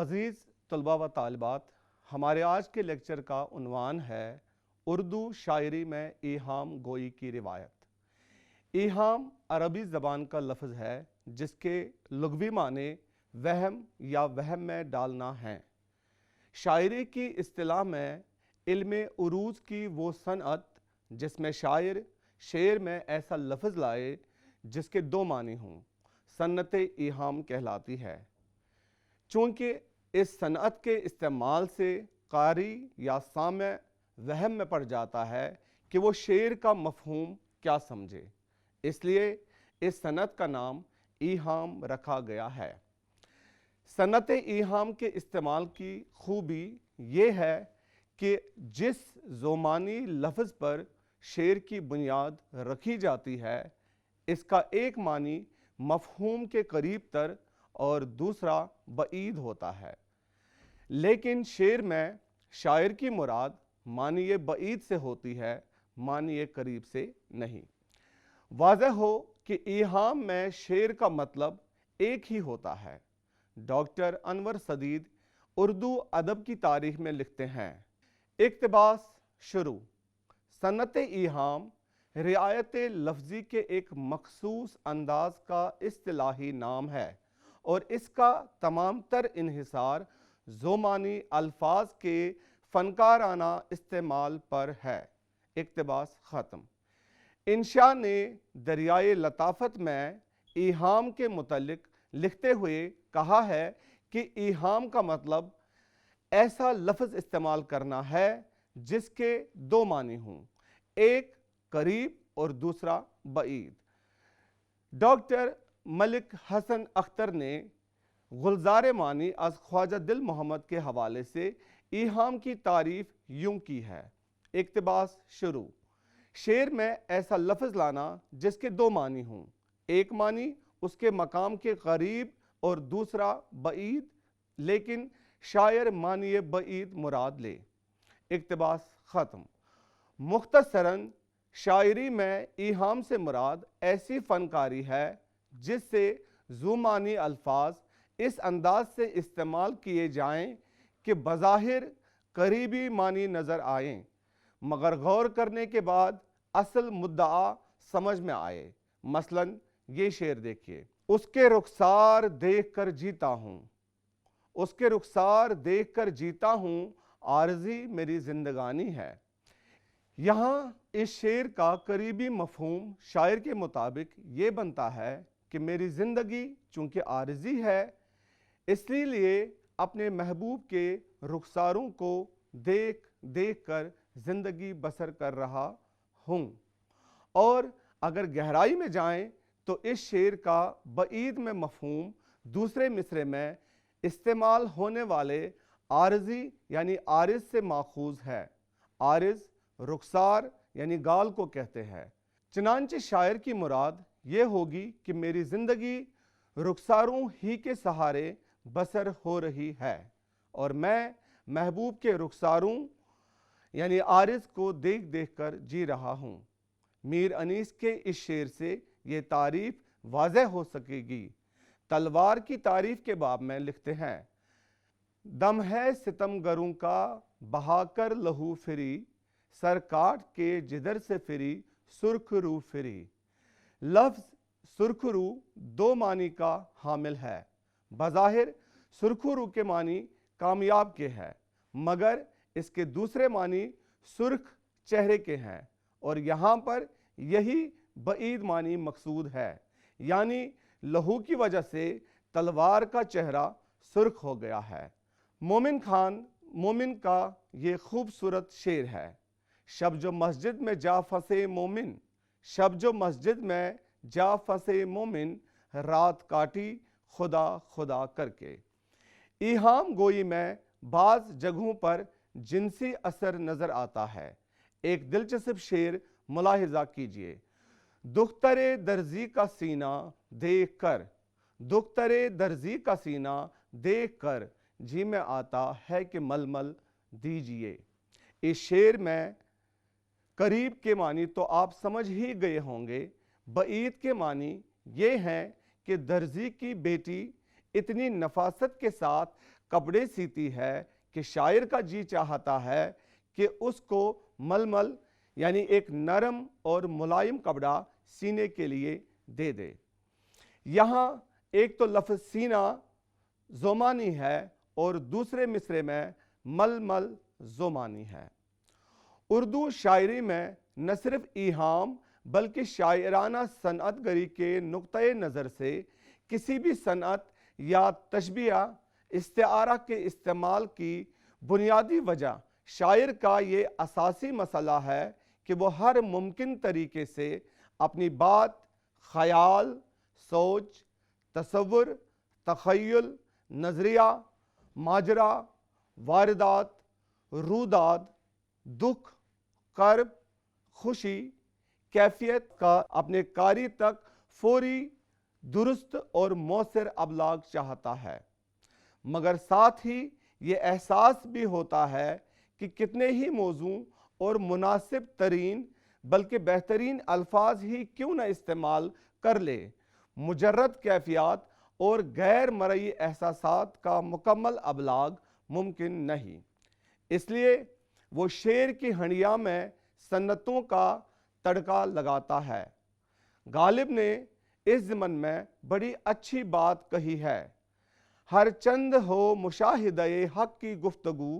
عزیز طلبہ و طالبات، ہمارے آج کے لیکچر کا عنوان ہے اردو شاعری میں ایہام گوئی کی روایت۔ ایہام عربی زبان کا لفظ ہے جس کے لغوی معنی وہم یا وہم میں ڈالنا ہیں۔ شاعری کی اصطلاح میں علم عروض کی وہ صنعت جس میں شاعر شعر میں ایسا لفظ لائے جس کے دو معنی ہوں، صنعت ایہام کہلاتی ہے۔ چونکہ اس صنعت کے استعمال سے قاری یا سامع وہم میں پڑ جاتا ہے کہ وہ شعر کا مفہوم کیا سمجھے، اس لیے اس صنعت کا نام ایہام رکھا گیا ہے۔ صنعت ایہام کے استعمال کی خوبی یہ ہے کہ جس ذومعنی لفظ پر شعر کی بنیاد رکھی جاتی ہے، اس کا ایک معنی مفہوم کے قریب تر اور دوسرا بعید ہوتا ہے، لیکن شعر میں شاعر کی مراد معنی بعید سے ہوتی ہے، معنی قریب سے نہیں۔ واضح ہو کہ ایہام میں شعر کا مطلب ایک ہی ہوتا ہے۔ ڈاکٹر انور سدید اردو ادب کی تاریخ میں لکھتے ہیں، اقتباس شروع: صنعت ایہام رعایت لفظی کے ایک مخصوص انداز کا اصطلاحی نام ہے اور اس کا تمام تر انحصار ذومعنی الفاظ کے فنکارانہ استعمال پر ہے۔ اقتباس ختم۔ انشا نے دریائے لطافت میں ایہام کے متعلق لکھتے ہوئے کہا ہے کہ ایہام کا مطلب ایسا لفظ استعمال کرنا ہے جس کے دو معنی ہوں، ایک قریب اور دوسرا بعید۔ ڈاکٹر ملک حسن اختر نے گلزار معنی از خواجہ دل محمد کے حوالے سے ایہام کی تعریف یوں کی ہے، اقتباس شروع: شعر میں ایسا لفظ لانا جس کے دو معنی ہوں، ایک معنی اس کے مقام کے قریب اور دوسرا بعید، لیکن شاعر معنی بعید مراد لے۔ اقتباس ختم۔ مختصراً شاعری میں ایہام سے مراد ایسی فنکاری ہے جس سے ذومعنی الفاظ اس انداز سے استعمال کیے جائیں کہ بظاہر قریبی معنی نظر آئیں، مگر غور کرنے کے بعد اصل مدعا سمجھ میں آئے۔ مثلاً یہ شعر دیکھیے: اس کے رخسار دیکھ کر جیتا ہوں، اس کے رخسار دیکھ کر جیتا ہوں، عارضی میری زندگانی ہے۔ یہاں اس شعر کا قریبی مفہوم شاعر کے مطابق یہ بنتا ہے کہ میری زندگی چونکہ عارضی ہے، اس لیے اپنے محبوب کے رخساروں کو دیکھ دیکھ کر زندگی بسر کر رہا ہوں۔ اور اگر گہرائی میں جائیں تو اس شعر کا بعید میں مفہوم دوسرے مصرعے میں استعمال ہونے والے عارضی یعنی عارض سے ماخوذ ہے۔ عارض رخسار یعنی گال کو کہتے ہیں۔ چنانچہ شاعر کی مراد یہ ہوگی کہ میری زندگی رخساروں ہی کے سہارے بسر ہو رہی ہے اور میں محبوب کے رخساروں یعنی عارض کو دیکھ دیکھ کر جی رہا ہوں۔ میر انیس کے اس شعر سے یہ تعریف واضح ہو سکے گی۔ تلوار کی تعریف کے باب میں لکھتے ہیں: دم ہے ستم گروں کا بہا کر لہو فری، سر کاٹ کے جدھر سے فری سرخ رو فری۔ لفظ سرخ رو دو معنی کا حامل ہے۔ بظاہر سرخ رو کے معنی کامیاب کے ہے، مگر اس کے دوسرے معنی سرخ چہرے کے ہیں اور یہاں پر یہی بعید معنی مقصود ہے، یعنی لہو کی وجہ سے تلوار کا چہرہ سرخ ہو گیا ہے۔ مومن خان مومن کا یہ خوبصورت شعر ہے: شب جو مسجد میں جا پھنسے مومن، شب جو مسجد میں جا پھنسے مومن، رات کاٹی خدا خدا کر کے۔ ایہام گوئی میں بعض جگہوں پر جنسی اثر نظر آتا ہے۔ ایک دلچسپ شعر ملاحظہ کیجئے: دختر درزی کا سینہ دیکھ کر، دختر درزی کا سینہ دیکھ کر جی میں آتا ہے کہ ململ دیجئے۔ اس شعر میں قریب کے معنی تو آپ سمجھ ہی گئے ہوں گے، بعید کے معنی یہ ہیں کہ درزی کی بیٹی اتنی نفاست کے ساتھ کپڑے سیتی ہے کہ شاعر کا جی چاہتا ہے کہ اس کو ململ یعنی ایک نرم اور ملائم کپڑا سینے کے لیے دے دے۔ یہاں ایک تو لفظ سینا زومانی ہے اور دوسرے مصرے میں ململ زومانی ہے۔ اردو شاعری میں نہ صرف ایہام بلکہ شاعرانہ صنعت گری کے نقطۂ نظر سے کسی بھی صنعت یا تشبیہ استعارہ کے استعمال کی بنیادی وجہ شاعر کا یہ اساسی مسئلہ ہے کہ وہ ہر ممکن طریقے سے اپنی بات، خیال، سوچ، تصور، تخیل، نظریہ، ماجرا، واردات، روداد، دکھ، کرب، خوشی، کیفیت کا اپنے قاری تک فوری، درست اور مؤثر ابلاغ چاہتا ہے، مگر ساتھ ہی یہ احساس بھی ہوتا ہے کہ کتنے ہی موزوں اور مناسب ترین بلکہ بہترین الفاظ ہی کیوں نہ استعمال کر لے، مجرد کیفیات اور غیر مرئی احساسات کا مکمل ابلاغ ممکن نہیں۔ اس لیے وہ شعر کی ہنڈیا میں صنعتوں کا تڑکا لگاتا ہے۔ غالب نے اس ضمن میں بڑی اچھی بات کہی ہے: ہر چند ہو مشاہدہ حق کی گفتگو،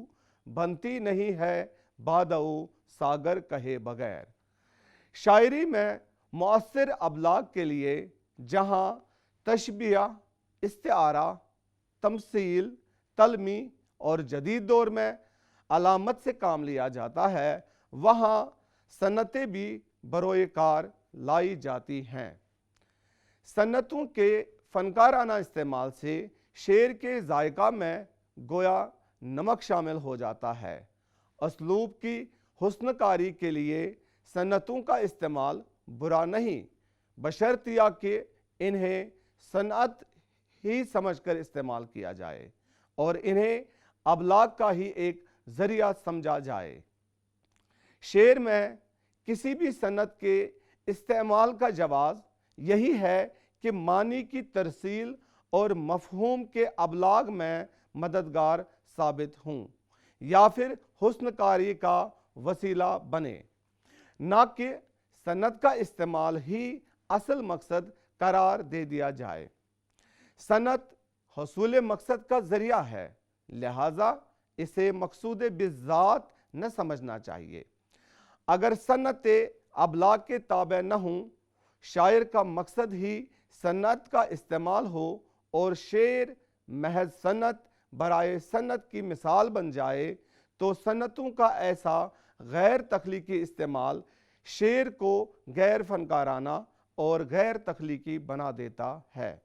بنتی نہیں ہے بادہ ساگر کہے بغیر۔ شاعری میں مؤثر ابلاغ کے لیے جہاں تشبیہ، استعارہ، تمثیل، تلمی اور جدید دور میں علامت سے کام لیا جاتا ہے، وہاں صنعتیں بھی بروئے کار لائی جاتی ہیں۔ صنعتوں کے فنکارانہ استعمال سے شعر کے ذائقہ میں گویا نمک شامل ہو جاتا ہے۔ اسلوب کی حسن کاری کے لیے صنعتوں کا استعمال برا نہیں، بشرطیہ کہ انہیں صنعت ہی سمجھ کر استعمال کیا جائے اور انہیں ابلاغ کا ہی ایک ذریعہ سمجھا جائے۔ شعر میں کسی بھی صنعت کے استعمال کا جواز یہی ہے کہ معنی کی ترسیل اور مفہوم کے ابلاغ میں مددگار ثابت ہوں یا پھر حسن کاری کا وسیلہ بنے، نہ کہ صنعت کا استعمال ہی اصل مقصد قرار دے دیا جائے۔ صنعت حصول مقصد کا ذریعہ ہے، لہٰذا اسے مقصود بالذات نہ سمجھنا چاہیے۔ اگر صنعت ابلاغ کے تابع نہ ہوں، شاعر کا مقصد ہی صنعت کا استعمال ہو اور شعر محض صنعت برائے صنعت کی مثال بن جائے، تو صنعتوں کا ایسا غیر تخلیقی استعمال شعر کو غیر فنکارانہ اور غیر تخلیقی بنا دیتا ہے۔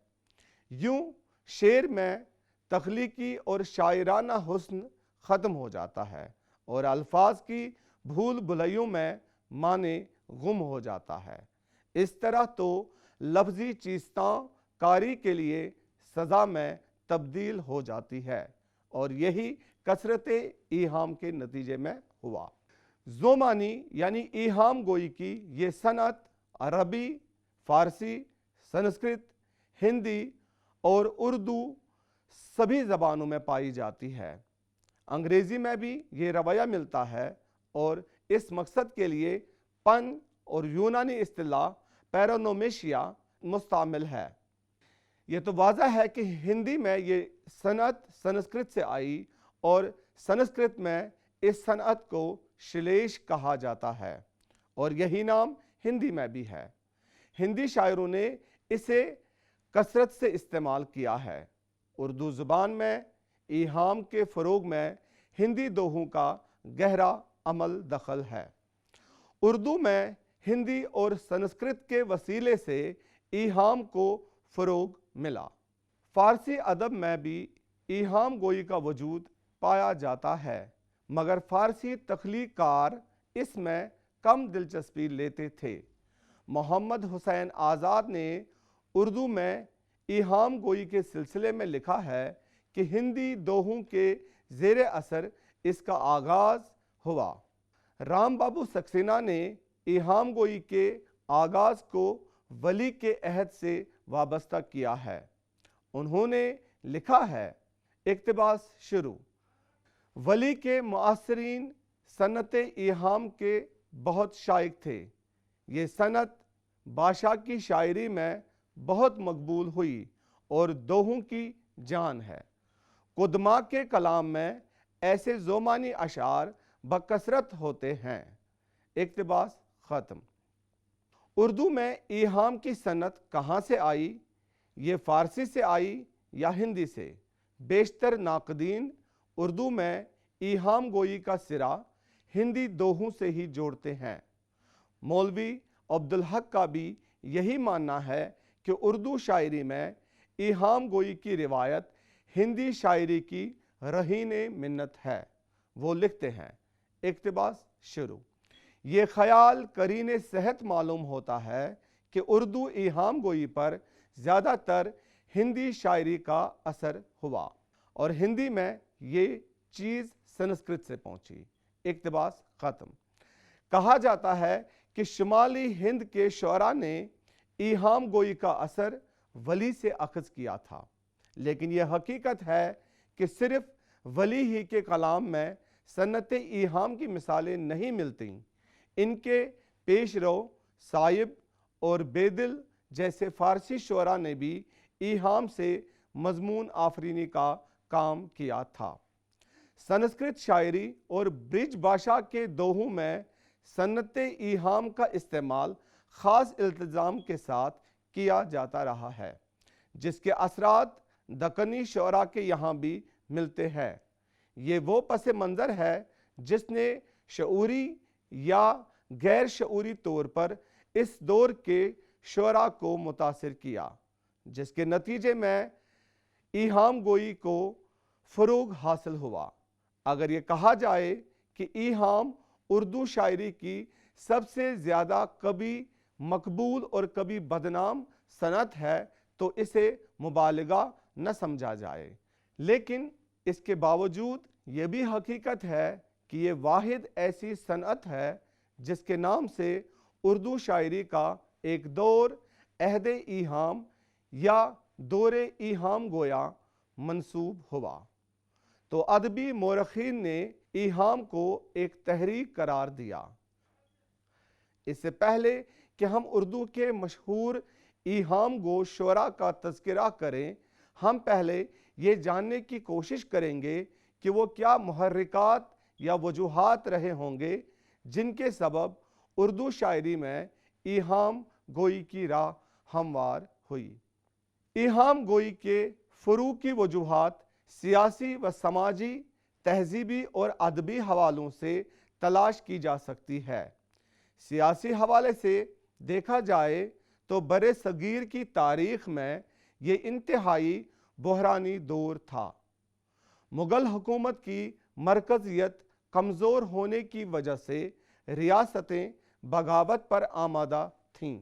یوں شعر میں تخلیقی اور شاعرانہ حسن ختم ہو جاتا ہے اور الفاظ کی بھول بھلیوں میں معنی گم ہو جاتا ہے۔ اس طرح تو لفظی چیستاں کاری کے لیے سزا میں تبدیل ہو جاتی ہے اور یہی کثرت ایہام کے نتیجے میں ہوا۔ زومانی یعنی ایہام گوئی کی یہ صنعت عربی، فارسی، سنسکرت، ہندی اور اردو سبھی زبانوں میں پائی جاتی ہے۔ انگریزی میں بھی یہ رویہ ملتا ہے اور اس مقصد کے لیے پن اور یونانی اصطلاح پیرونومیشیا مستعمل ہے۔ یہ تو واضح ہے کہ ہندی میں یہ صنعت سنسکرت سے آئی اور سنسکرت میں اس صنعت کو شلیش کہا جاتا ہے اور یہی نام ہندی میں بھی ہے۔ ہندی شاعروں نے اسے کثرت سے استعمال کیا ہے۔ اردو زبان میں ایہام کے فروغ میں ہندی دوہوں کا گہرا عمل دخل ہے۔ اردو میں ہندی اور سنسکرت کے وسیلے سے ایہام کو فروغ ملا۔ فارسی ادب میں بھی ایہام گوئی کا وجود پایا جاتا ہے، مگر فارسی تخلیق کار اس میں کم دلچسپی لیتے تھے۔ محمد حسین آزاد نے اردو میں ایہام گوئی کے سلسلے میں لکھا ہے کہ ہندی دوہوں کے زیر اثر اس کا آغاز ہوا۔ رام بابو سکسینہ نے ایہام گوئی کے آغاز کو ولی کے عہد سے وابستہ کیا ہے۔ انہوں نے لکھا ہے: اقتباس شروع۔ ولی کے معاصرین صنعت ایہام کے بہت شائق تھے۔ یہ صنعت بادشاہ کی شاعری میں بہت مقبول ہوئی اور دوہوں کی جان ہے۔ قدماء کے کلام میں ایسے ذومانی اشعار بکثرت ہوتے ہیں۔ اقتباس ختم۔ اردو میں ایہام کی صنعت کہاں سے آئی؟ یہ فارسی سے آئی یا ہندی سے؟ بیشتر ناقدین اردو میں ایہام گوئی کا سرا ہندی دوہوں سے ہی جوڑتے ہیں۔ مولوی عبدالحق کا بھی یہی ماننا ہے کہ اردو شاعری میں ایہام گوئی کی روایت ہندی شاعری کی رہین منت ہے۔ وہ لکھتے ہیں، اقتباس شروع۔ یہ خیال قرین صحت معلوم ہوتا ہے کہ اردو ایہام گوئی پر زیادہ تر ہندی شاعری کا اثر ہوا اور ہندی میں یہ چیز سنسکرت سے پہنچی۔ اقتباس ختم۔ کہا جاتا ہے کہ شمالی ہند کے شعراء نے ایہام گوئی کا اثر ولی سے اخذ کیا تھا، لیکن یہ حقیقت ہے کہ صرف ولی ہی کے کلام میں صنعت ایہام کی مثالیں نہیں ملتیں۔ ان کے پیش رو صائب اور بیدل جیسے فارسی شعراء نے بھی ایہام سے مضمون آفرینی کا کام کیا تھا۔ سنسکرت شاعری اور برج بھاشا کے دوہوں میں صنعت ایہام کا استعمال خاص التزام کے ساتھ کیا جاتا رہا ہے، جس کے اثرات دکنی شعراء کے یہاں بھی ملتے ہیں۔ یہ وہ پس منظر ہے جس نے شعوری یا غیر شعوری طور پر اس دور کے شعراء کو متاثر کیا، جس کے نتیجے میں ایہام گوئی کو فروغ حاصل ہوا۔ اگر یہ کہا جائے کہ ایہام اردو شاعری کی سب سے زیادہ کبھی مقبول اور کبھی بدنام صنعت ہے تو اسے مبالغہ نہ سمجھا جائے، لیکن اس کے باوجود یہ بھی حقیقت ہے کہ یہ واحد ایسی صنعت ہے جس کے نام سے اردو شاعری کا ایک دور عہد ایہام یا دور ایہام گویا منسوب ہوا۔ تو ادبی مورخین نے ایہام کو ایک تحریک قرار دیا۔ اس سے پہلے کہ ہم اردو کے مشہور ایہام گو شعراء کا تذکرہ کریں، ہم پہلے یہ جاننے کی کوشش کریں گے کہ وہ کیا محرکات یا وجوہات رہے ہوں گے جن کے سبب اردو شاعری میں ایہام گوئی کی راہ ہموار ہوئی۔ ایہام گوئی کے فروغ کی وجوہات سیاسی و سماجی، تہذیبی اور ادبی حوالوں سے تلاش کی جا سکتی ہے۔ سیاسی حوالے سے دیکھا جائے تو برِ صغیر کی تاریخ میں یہ انتہائی بحرانی دور تھا۔ مغل حکومت کی مرکزیت کمزور ہونے کی وجہ سے ریاستیں بغاوت پر آمادہ تھیں۔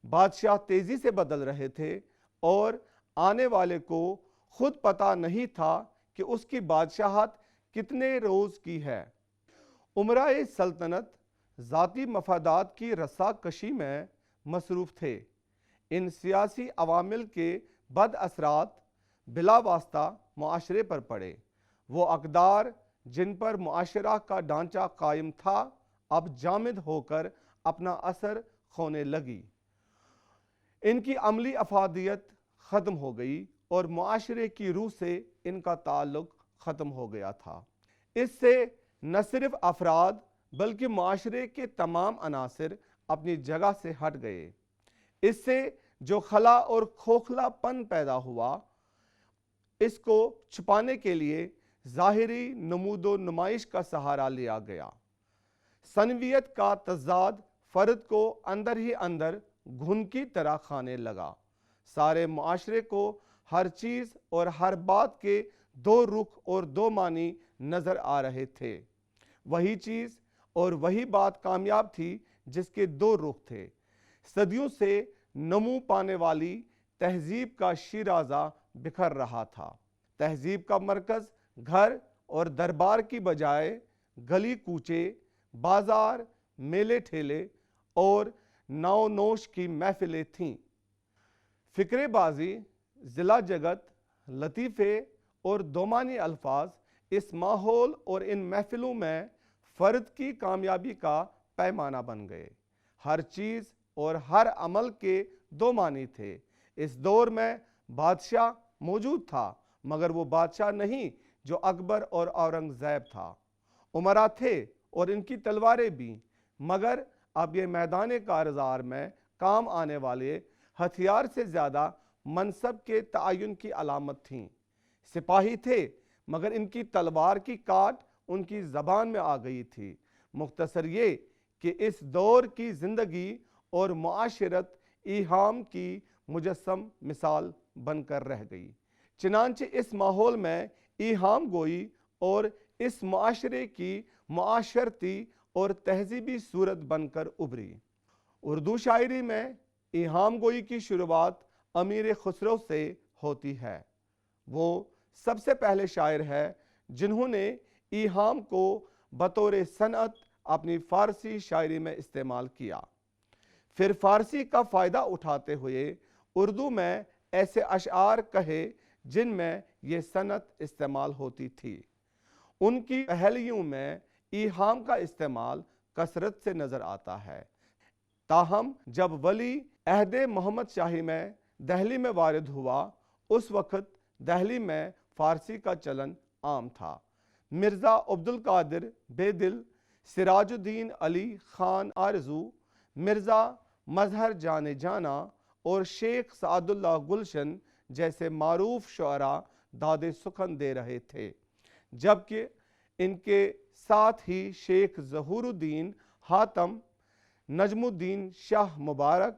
بادشاہ تیزی سے بدل رہے تھے اور آنے والے کو خود پتہ نہیں تھا کہ اس کی بادشاہت کتنے روز کی ہے۔ امرائے سلطنت ذاتی مفادات کی رسا کشی میں مصروف تھے۔ ان سیاسی عوامل کے بد اثرات بلا واسطہ معاشرے پر پڑے۔ وہ اقدار جن پر معاشرہ کا ڈھانچہ قائم تھا اب جامد ہو کر اپنا اثر کھونے لگی۔ ان کی عملی افادیت ختم ہو گئی اور معاشرے کی روح سے ان کا تعلق ختم ہو گیا تھا۔ اس سے نہ صرف افراد بلکہ معاشرے کے تمام عناصر اپنی جگہ سے ہٹ گئے۔ اس سے جو خلا اور کھوکھلا پن پیدا ہوا، اس کو چھپانے کے لیے ظاہری نمود و نمائش کا سہارا لیا گیا۔ ثنویت کا تضاد فرد کو اندر ہی اندر گھن کی طرح کھانے لگا۔ سارے معاشرے کو ہر چیز اور ہر بات کے دو رخ اور دو معنی نظر آ رہے تھے۔ وہی چیز اور وہی بات کامیاب تھی جس کے دو رخ تھے۔ صدیوں سے نمو پانے والی تہذیب کا شیرازہ بکھر رہا تھا۔ تہذیب کا مرکز گھر اور دربار کی بجائے گلی کوچے، بازار، میلے ٹھیلے اور ناؤ نوش کی محفلیں تھیں۔ فقرے بازی، ضلع جگت، لطیفے اور دومانی الفاظ اس ماحول اور ان محفلوں میں فرد کی کامیابی کا پیمانہ بن گئے۔ ہر چیز اور ہر عمل کے دو معنی تھے۔ اس دور میں بادشاہ موجود تھا، مگر وہ بادشاہ نہیں جو اکبر اور اورنگزیب تھا۔ امراء تھے اور ان کی تلواریں بھی، مگر اب یہ میدان کارزار میں کام آنے والے ہتھیار سے زیادہ منصب کے تعین کی علامت تھیں۔ سپاہی تھے، مگر ان کی تلوار کی کاٹ ان کی زبان میں آ گئی تھی۔ مختصر یہ کہ اس دور کی زندگی اور معاشرت ایہام کی مجسم مثال بن کر رہ گئی۔ چنانچہ اس ماحول میں ایہام گوئی اور اس معاشرے کی معاشرتی اور تہذیبی صورت بن کر ابھری۔ اردو شاعری میں ایہام گوئی کی شروعات امیر خسرو سے ہوتی ہے۔ وہ سب سے پہلے شاعر ہے جنہوں نے ایہام کو بطور صنعت اپنی فارسی شاعری میں استعمال کیا۔ پھر فارسی کا فائدہ اٹھاتے ہوئے اردو میں ایسے اشعار کہے جن میں یہ صنعت استعمال ہوتی تھی۔ ان کی پہلیوں میں ایہام کا استعمال کثرت سے نظر آتا ہے۔ تاہم جب ولی عہد محمد شاہی میں دہلی میں وارد ہوا، اس وقت دہلی میں فارسی کا چلن عام تھا۔ مرزا عبدالقادر بیدل، سراج الدین علی خان آرزو، مرزا مظہر جان جانا اور شیخ سعد اللہ گلشن جیسے معروف شعراء داد سخن دے رہے تھے، جبکہ ان کے ساتھ ہی شیخ ظہور الدین حاتم، نجم الدین شاہ مبارک،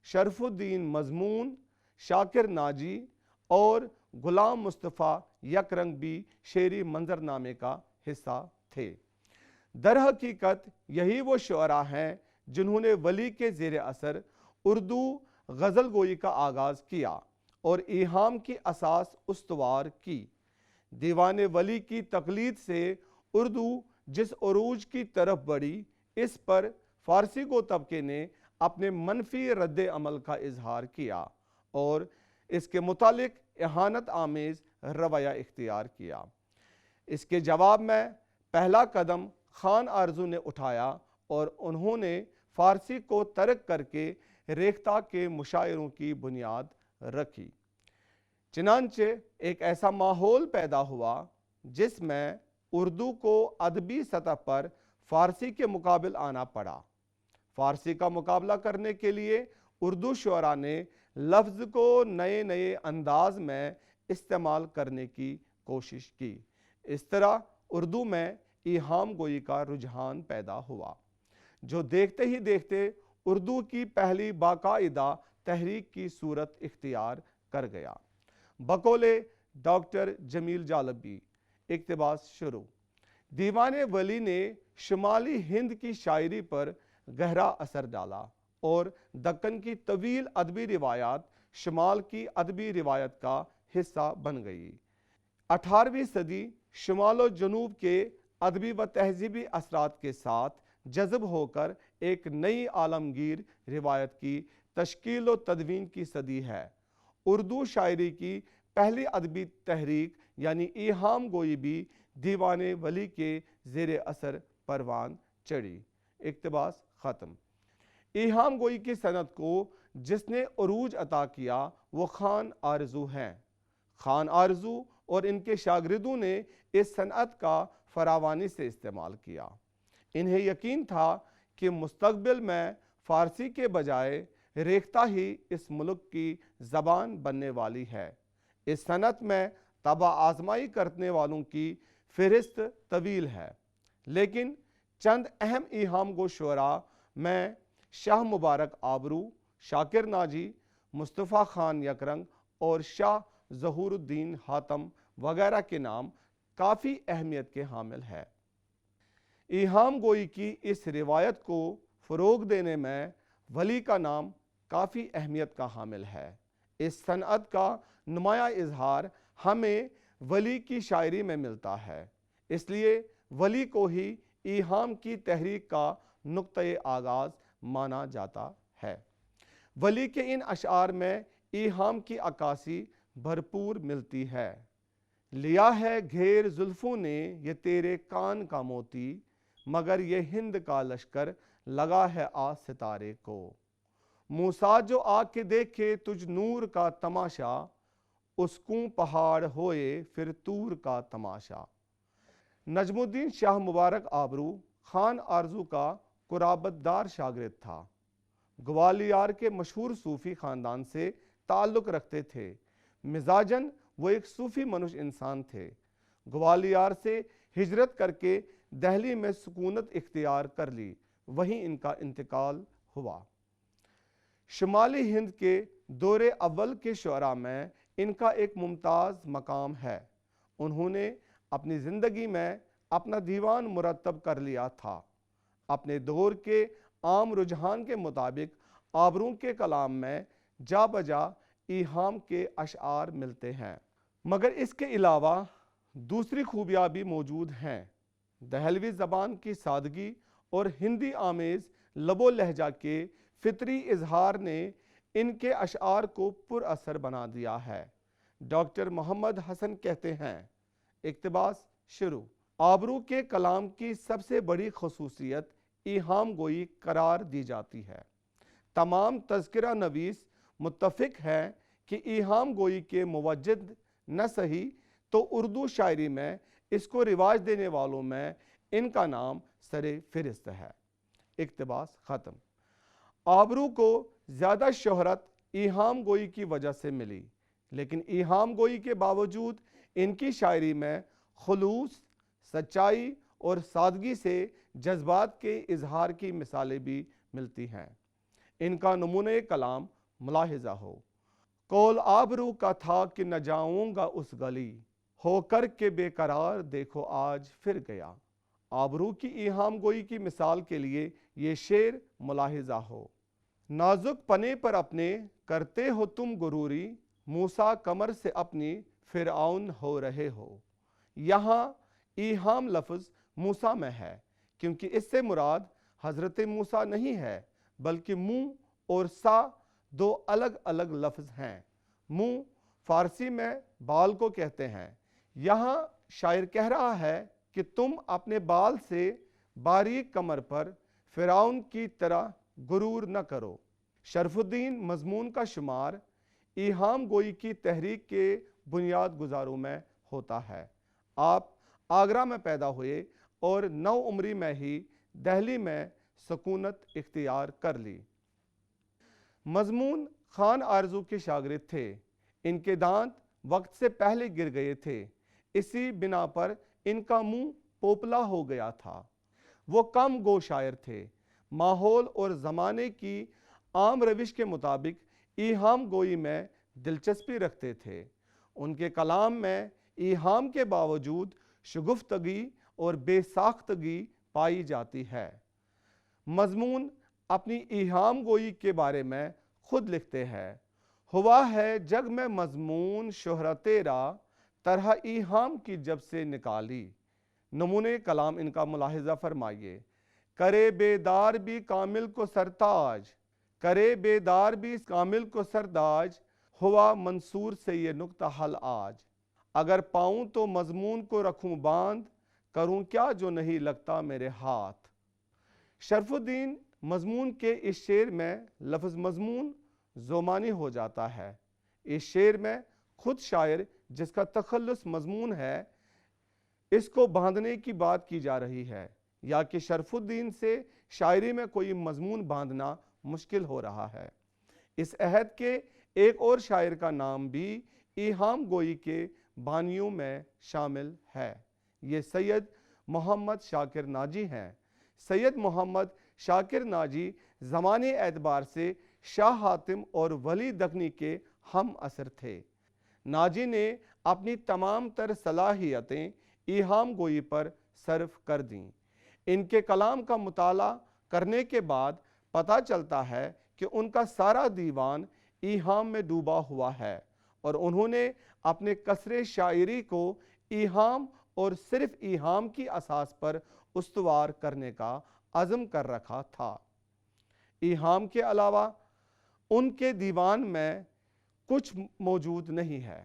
شرف الدین مضمون، شاکر ناجی اور غلام مصطفیٰ یک رنگ بھی شعری منظر نامے کا حصہ تھے۔ در حقیقت یہی وہ شعراء ہیں جنہوں نے ولی کے زیر اثر اردو غزل گوئی کا آغاز کیا اور ایہام کی اساس استوار کی۔ دیوان ولی کی تقلید سے اردو جس عروج کی طرف بڑھی، اس پر فارسی گو طبقے نے اپنے منفی رد عمل کا اظہار کیا اور اس کے متعلق اہانت آمیز رویہ اختیار کیا۔ اس کے جواب میں پہلا قدم خان آرزو نے اٹھایا اور انہوں نے فارسی کو ترک کر کے ریختہ کے مشاعروں کی بنیاد رکھی۔ چنانچہ ایک ایسا ماحول پیدا ہوا جس میں اردو کو ادبی سطح پر فارسی کے مقابل آنا پڑا۔ فارسی کا مقابلہ کرنے کے لیے اردو شعراء نے لفظ کو نئے نئے انداز میں استعمال کرنے کی کوشش کی۔ اس طرح اردو میں ایہام گوئی کا رجحان پیدا ہوا، جو دیکھتے ہی دیکھتے اردو کی پہلی باقاعدہ تحریک کی صورت اختیار کر گیا۔ بقول ڈاکٹر جمیل جالبی، اقتباس شروع۔ دیوان ولی نے شمالی ہند کی شاعری پر گہرا اثر ڈالا اور دکن کی طویل ادبی روایات شمال کی ادبی روایت کا حصہ بن گئی۔ 18ویں صدی شمال و جنوب کے ادبی و تہذیبی اثرات کے ساتھ جذب ہو کر ایک نئی عالمگیر روایت کی تشکیل و تدوین کی صدی ہے۔ اردو شاعری کی پہلی ادبی تحریک یعنی ایہام گوئی بھی دیوان ولی کے زیر اثر پروان چڑھی۔ اقتباس ختم۔ ایہام گوئی کی صنعت کو جس نے عروج عطا کیا وہ خان آرزو ہیں۔ خان آرزو اور ان کے شاگردوں نے اس صنعت کا فراوانی سے استعمال کیا۔ انہیں یقین تھا کہ مستقبل میں فارسی کے بجائے ریختہ ہی اس ملک کی زبان بننے والی ہے۔ اس صنعت میں طبع آزمائی کرنے والوں کی فہرست طویل ہے، لیکن چند اہم ایہام گو شعراء میں شاہ مبارک آبرو، شاکر ناجی، مصطفیٰ خان یک رنگ اور شاہ ظہور الدین حاتم وغیرہ کے نام کافی اہمیت کے حامل ہے۔ ایہام گوئی کی اس روایت کو فروغ دینے میں ولی کا نام کافی اہمیت کا حامل ہے۔ اس صنعت کا نمایاں اظہار ہمیں ولی کی شاعری میں ملتا ہے، اس لیے ولی کو ہی ایہام کی تحریک کا نقطۂ آغاز مانا جاتا ہے۔ ولی کے ان اشعار میں ایہام کی عکاسی بھرپور ملتی ہے۔ لیا ہے گھیر زلفوں نے یہ تیرے کان کا موتی، مگر یہ ہند کا لشکر لگا ہے ستارے کو۔ موسیٰ جو آ کے دیکھے تجھ نور کا تماشا، اسکوں پہاڑ ہوئے پھر طور کا تماشا۔ نجم الدین شاہ مبارک آبرو خان آرزو کا قرابت دار شاگرد تھا۔ گوالیار کے مشہور صوفی خاندان سے تعلق رکھتے تھے۔ مزاجاً وہ ایک صوفی منوش انسان تھے۔ گوالیار سے ہجرت کر کے دہلی میں سکونت اختیار کر لی، وہیں ان کا انتقال ہوا۔ شمالی ہند کے دور اول کے شعراء میں ان کا ایک ممتاز مقام ہے۔ انہوں نے اپنی زندگی میں اپنا دیوان مرتب کر لیا تھا۔ اپنے دور کے عام رجحان کے مطابق آبرو کے کلام میں جا بجا ایہام کے اشعار ملتے ہیں، مگر اس کے علاوہ دوسری خوبیاں بھی موجود ہیں۔ دہلوی زبان کی سادگی اور ہندی آمیز لب و لہجہ کے فطری اظہار نے ان کے اشعار کو پر اثر بنا دیا ہے۔ ڈاکٹر محمد حسن کہتے ہیں، اقتباس شروع، آبرو کے کلام کی سب سے بڑی خصوصیت ایہام گوئی قرار دی جاتی ہے۔ تمام تذکرہ نویس متفق ہیں کہ ایہام گوئی کے موجد نہ صحیح تو اردو شاعری میں اس کو رواج دینے والوں میں ان کا نام سر فہرست ہے۔ اقتباس ختم۔ آبرو کو زیادہ شہرت ایہام گوئی کی وجہ سے ملی، لیکن ایہام گوئی کے باوجود ان کی شاعری میں خلوص، سچائی اور سادگی سے جذبات کے اظہار کی مثالیں بھی ملتی ہیں۔ ان کا نمونہ کلام ملاحظہ ہو۔ قول آبرو کا تھا کہ نہ جاؤں گا اس گلی، ہو کر کے بے قرار دیکھو آج پھر گیا۔ آبرو کی ایہام گوئی کی مثال کے لیے یہ شعر ملاحظہ ہو۔ نازک پنے پر اپنے کرتے ہو تم غروری، موسیٰ کمر سے اپنی فرعون ہو رہے ہو۔ یہاں ایہام لفظ موسیٰ میں ہے، کیونکہ اس سے مراد حضرت موسیٰ نہیں ہے، بلکہ منہ اور سا دو الگ الگ لفظ ہیں۔ منہ فارسی میں بال کو کہتے ہیں۔ یہاں شاعر کہہ رہا ہے کہ تم اپنے بال سے باریک کمر پر فرعون کی طرح غرور نہ کرو۔ شرف الدین مضمون کا شمار ایہام گوئی کی تحریک کے بنیاد گزاروں میں ہوتا ہے۔ آپ آگرہ میں پیدا ہوئے اور 9 عمری میں ہی دہلی میں سکونت اختیار کر لی۔ مضمون خان آرزو کے شاگرد تھے۔ ان کے دانت وقت سے پہلے گر گئے تھے، اسی بنا پر ان کا منہ پوپلا ہو گیا تھا۔ وہ کم گو شاعر تھے، ماحول اور زمانے کی عام روش کے مطابق ایہام گوئی میں دلچسپی رکھتے تھے۔ ان کے کلام میں ایہام کے باوجود شگفتگی اور بے ساختگی پائی جاتی ہے۔ مضمون اپنی ایہام گوئی کے بارے میں خود لکھتے ہیں، ہوا ہے جگ میں مضمون شہرت تیرا، طرح ایہام کی جب سے نکالی۔ نمونہ کلام ان کا ملاحظہ فرمائیے۔ کرے بیدار بھی کامل کو سرتاج، کرے بیدار بھی کامل کو سرداج، ہوا منصور سے یہ نکتہ حل آج۔ اگر پاؤں تو مضمون کو رکھوں باندھ، کروں کیا جو نہیں لگتا میرے ہاتھ۔ شرف الدین مضمون کے اس شعر میں لفظ مضمون زومانی ہو جاتا ہے۔ اس شعر میں خود شاعر جس کا تخلص مضمون ہے، اس کو باندھنے کی بات کی جا رہی ہے، یا کہ شرف الدین سے شاعری میں کوئی مضمون باندھنا مشکل ہو رہا ہے۔ اس عہد کے ایک اور شاعر کا نام بھی ایہام گوئی کے بانیوں میں شامل ہے۔ یہ سید محمد شاکر ناجی ہیں۔ سید محمد شاکر ناجی زمانے اعتبار سے شاہ حاتم اور ولی دکنی کے ہم عصر تھے۔ ناجی نے اپنی تمام تر صلاحیتیں ایہام گوئی پر صرف کر دیں۔ ان کے کلام کا مطالعہ کرنے کے بعد پتہ چلتا ہے کہ ان کا سارا دیوان ایہام میں ڈوبا ہوا ہے، اور انہوں نے اپنے قصر شاعری کو ایہام اور صرف ایہام کی اساس پر استوار کرنے کا عزم کر رکھا تھا۔ ایہام کے علاوہ ان کے دیوان میں کچھ موجود نہیں ہے۔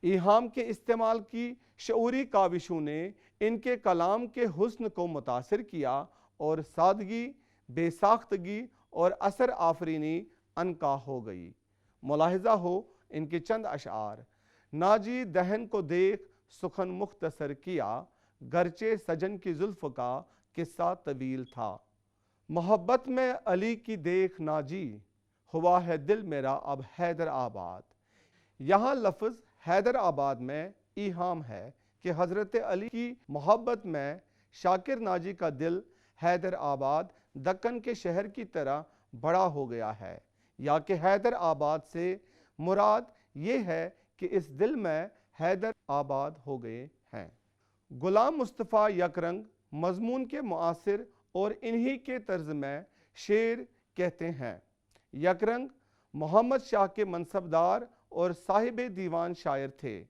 ایہام کے استعمال کی شعوری کاوشوں نے ان کے کلام کے حسن کو متاثر کیا اور سادگی، بے ساختگی اور اثر آفرینی عنقا ہو گئی۔ ملاحظہ ہو ان کے چند اشعار: ناجی دہن کو دیکھ سخن مختصر کیا، گرچہ سجن کی زلف کا قصہ طویل تھا۔ محبت میں علی کی دیکھ ناجی، ہوا ہے دل میرا اب حیدر آباد۔ یہاں لفظ حیدر آباد میں ایہام ہے کہ حضرت علی کی محبت میں شاکر ناجی کا دل حیدر آباد دکن کے شہر کی طرح بڑا ہو گیا ہے، یا کہ حیدر آباد سے مراد یہ ہے کہ اس دل میں حیدر آباد ہو گئے ہیں۔ غلام مصطفیٰ یک رنگ مضمون کے معاصر اور انہی کے طرز میں شعر کہتے ہیں۔ یک رنگ محمد شاہ کے منصبدار اور صاحب دیوان شاعر تھے۔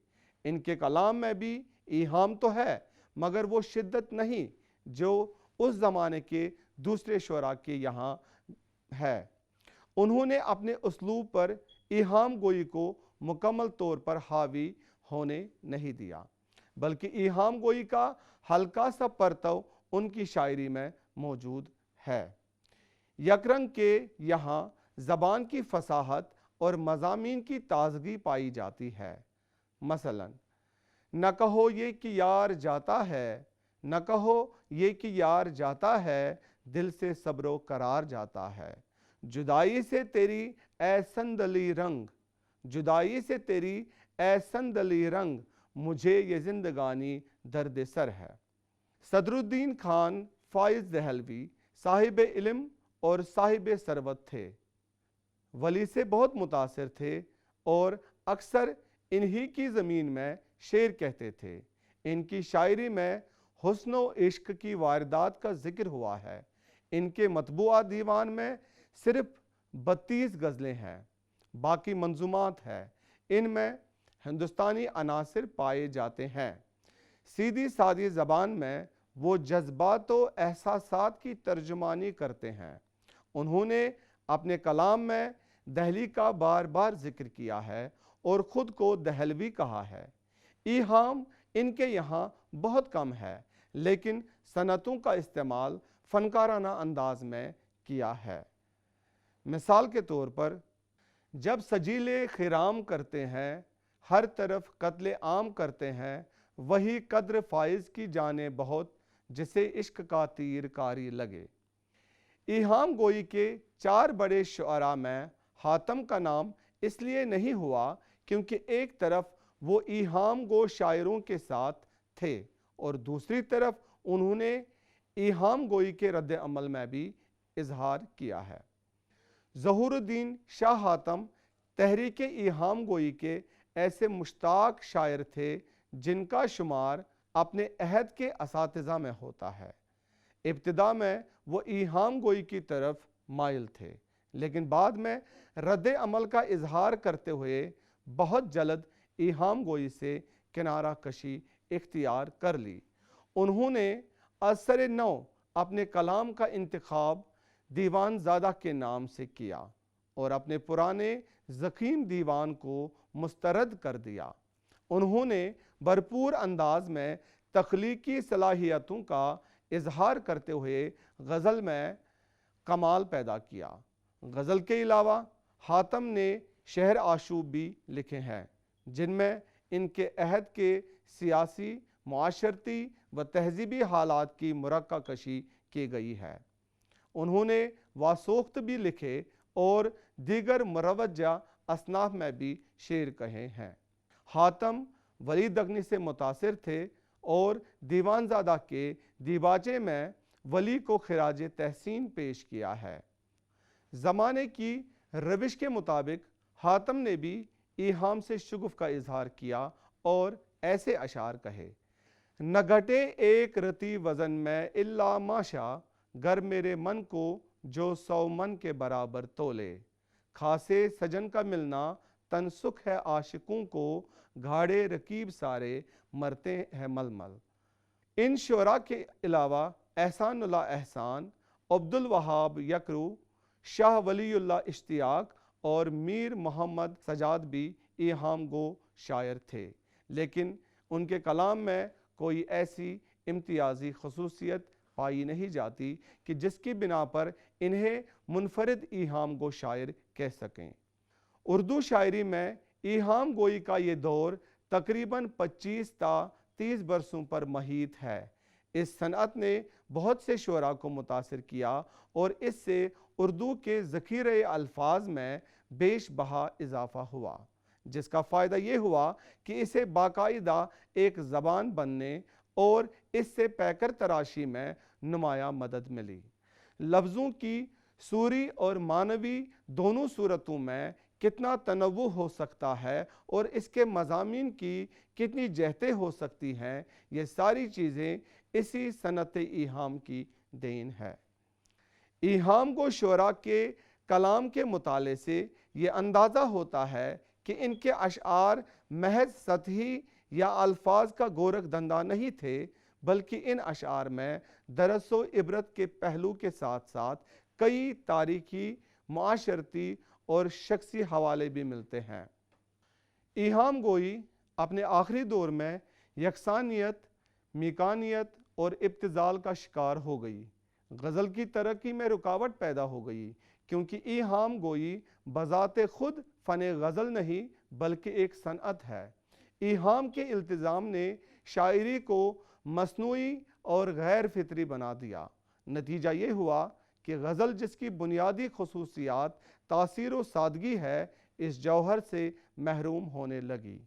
ان کے کلام میں بھی ایہام تو ہے، مگر وہ شدت نہیں جو اس زمانے کے دوسرے شعراء کے یہاں ہے۔ انہوں نے اپنے اسلوب پر ایہام گوئی کو مکمل طور پر حاوی ہونے نہیں دیا، بلکہ ایہام گوئی کا ہلکا سا پرتو ان کی شاعری میں موجود ہے۔ یک رنگ کے یہاں زبان کی فصاحت اور مضامین کی تازگی پائی جاتی ہے۔ مثلا نہ کہو یہ کہ یار جاتا ہے، نہ کہو یہ کہ یار جاتا ہے، دل سے صبر و قرار جاتا ہے۔ جدائی سے تیری اے سندلی رنگ، جدائی سے تیری اے سندلی رنگ، مجھے یہ زندگانی درد سر ہے۔ صدر الدین خان فائز دہلوی صاحب علم اور صاحب ثروت تھے، ولی سے بہت متاثر تھے اور اکثر انہی کی زمین میں شعر کہتے تھے۔ ان کی شاعری میں حسن و عشق کی واردات کا ذکر ہوا ہے۔ ان کے مطبوعہ دیوان میں صرف 32 غزلیں ہیں، باقی منظومات ہیں۔ ان میں ہندوستانی عناصر پائے جاتے ہیں۔ سیدھی سادی زبان میں وہ جذبات و احساسات کی ترجمانی کرتے ہیں۔ انہوں نے اپنے کلام میں دہلی کا بار بار ذکر کیا ہے اور خود کو دہلوی کہا ہے۔ ایہام ان کے یہاں بہت کم ہے، لیکن صنعتوں کا استعمال فنکارانہ انداز میں کیا ہے۔ مثال کے طور پر جب سجیلے خرام کرتے ہیں، ہر طرف قتل عام کرتے ہیں، وہی قدر فائز کی جانے بہت، جسے عشق کا تیر کاری لگے۔ ایہام گوئی کے 4 بڑے شعراء میں حاتم کا نام اس لیے نہیں ہوا کیونکہ ایک طرف وہ ایہام گو شاعروں کے ساتھ تھے اور دوسری طرف انہوں نے ایہام گوئی کے رد عمل میں بھی اظہار کیا ہے۔ ظہور الدین شاہ حاتم تحریک ایہام گوئی کے ایسے مشتاق شاعر تھے جن کا شمار اپنے عہد کے اساتذہ میں ہوتا ہے۔ ابتدا میں وہ ایہام گوئی کی طرف مائل تھے، لیکن بعد میں رد عمل کا اظہار کرتے ہوئے بہت جلد ایہام گوئی سے کنارہ کشی اختیار کر لی۔ انہوں نے اثر نو اپنے کلام کا انتخاب دیوان زادہ کے نام سے کیا اور اپنے پرانے ضخیم دیوان کو مسترد کر دیا۔ انہوں نے بھرپور انداز میں تخلیقی صلاحیتوں کا اظہار کرتے ہوئے غزل میں کمال پیدا کیا۔ غزل کے علاوہ حاتم نے شعر آشوب بھی لکھے ہیں، جن میں ان کے عہد کے سیاسی، معاشرتی و تہذیبی حالات کی مرقع کشی کی گئی ہے۔ انہوں نے واسوخت بھی لکھے اور دیگر مروجہ اصناف میں بھی شعر کہے ہیں۔ حاتم ولی دغنی سے متاثر تھے اور دیوان زادہ کے دیباچے میں ولی کو خراج تحسین پیش کیا ہے۔ زمانے کی روش کے مطابق حاتم نے بھی ایہام سے شگف کا اظہار کیا اور ایسے اشعار کہے: نہ گھٹے ایک رتی وزن میں الا ماشا، گر میرے من کو جو 100 من کے برابر تولے، خاصے سجن کا ملنا تن سکھ ہے عاشقوں کو، گھاڑے رکیب سارے مرتے ہیں ململ۔ ان شعراء کے علاوہ احسان اللہ احسان، عبد الوہاب یکرو، شاہ ولی اللہ اشتیاق اور میر محمد سجاد بھی ایہام گو شاعر تھے۔ لیکن ان کے کلام میں کوئی ایسی امتیازی خصوصیت پائی نہیں جاتی کہ جس کی بنا پر انہیں منفرد ایہام گو شاعر کہہ سکیں۔ اردو شاعری میں ایہام گوئی کا یہ دور تقریباً 25 تا 30 برسوں پر محیط ہے۔ اس صنعت نے بہت سے شعراء کو متاثر کیا اور اس سے اردو کے ذخیرۂ الفاظ میں بیش بہا اضافہ ہوا، جس کا فائدہ یہ ہوا کہ اسے باقاعدہ ایک زبان بننے اور اس سے پیکر تراشی میں نمایاں مدد ملی۔ لفظوں کی سوری اور معنوی دونوں صورتوں میں کتنا تنوع ہو سکتا ہے اور اس کے مضامین کی کتنی جہتیں ہو سکتی ہیں، یہ ساری چیزیں اسی صنعت ایہام کی دین ہے۔ ایہام گو شعراء کے کلام کے مطالعے سے یہ اندازہ ہوتا ہے کہ ان کے اشعار محض سطحی یا الفاظ کا گورکھ دھندا نہیں تھے، بلکہ ان اشعار میں درس و عبرت کے پہلو کے ساتھ ساتھ کئی تاریخی، معاشرتی اور شخصی حوالے بھی ملتے ہیں۔ ایہام گوئی اپنے آخری دور میں یکسانیت، میکانیت اور ابتذال کا شکار ہو گئی۔ غزل کی ترقی میں رکاوٹ پیدا ہو گئی، کیونکہ ایہام گوئی بذات خود فن غزل نہیں بلکہ ایک صنعت ہے۔ ایہام کے التزام نے شاعری کو مصنوعی اور غیر فطری بنا دیا۔ نتیجہ یہ ہوا کہ غزل، جس کی بنیادی خصوصیات تاثیر و سادگی ہے، اس جوہر سے محروم ہونے لگی۔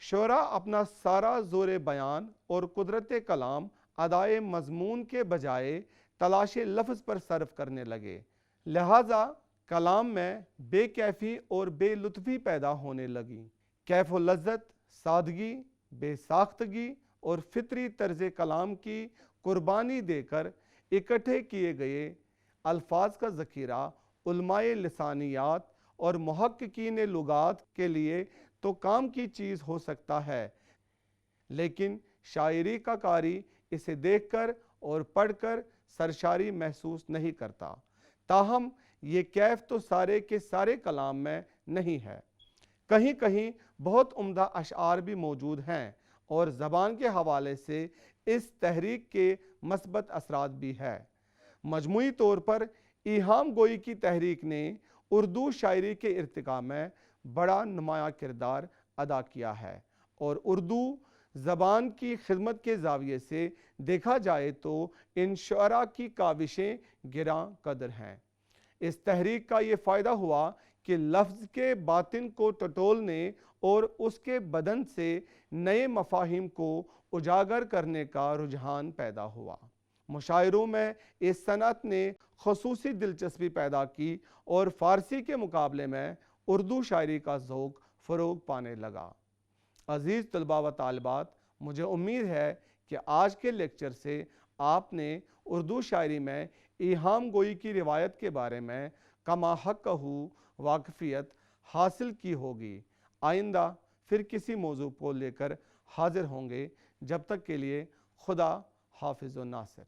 شعراء اپنا سارا زور بیان اور قدرت کلام ادائے مضمون کے بجائے تلاش لفظ پر صرف کرنے لگے، لہٰذا کلام میں بے کیفی اور بے لطفی پیدا ہونے لگی۔ کیف و لذت، سادگی، بے ساختگی اور فطری طرز کلام کی قربانی دے کر اکٹھے کیے گئے الفاظ کا ذخیرہ علماء لسانیات اور محققین لغات کے لیے تو کام کی چیز ہو سکتا ہے، لیکن شاعری کا قاری اسے دیکھ کر اور پڑھ کر سرشاری محسوس نہیں کرتا۔ تاہم یہ کیف تو سارے کے سارے کلام میں نہیں ہے۔ کہیں کہیں بہت عمدہ اشعار بھی موجود ہیں اور زبان کے حوالے سے اس تحریک کے مثبت اثرات بھی ہے۔ مجموعی طور پر ایہام گوئی کی تحریک نے اردو شاعری کے ارتقاء میں بڑا نمایاں کردار ادا کیا ہے، اور اردو زبان کی خدمت کے زاویے سے دیکھا جائے تو ان شعراء کی کاوشیں گراں قدر ہیں۔ اس تحریک کا یہ فائدہ ہوا کہ لفظ کے باطن کو ٹٹولنے اور اس کے بدن سے نئے مفاہیم کو اجاگر کرنے کا رجحان پیدا ہوا۔ مشاعروں میں اس صنعت نے خصوصی دلچسپی پیدا کی اور فارسی کے مقابلے میں اردو شاعری کا ذوق فروغ پانے لگا۔ عزیز طلباء و طالبات، مجھے امید ہے کہ آج کے لیکچر سے آپ نے اردو شاعری میں ایہام گوئی کی روایت کے بارے میں کما حقہ واقفیت حاصل کی ہوگی۔ آئندہ پھر کسی موضوع کو لے کر حاضر ہوں گے۔ جب تک کے لیے خدا حافظ و ناصر۔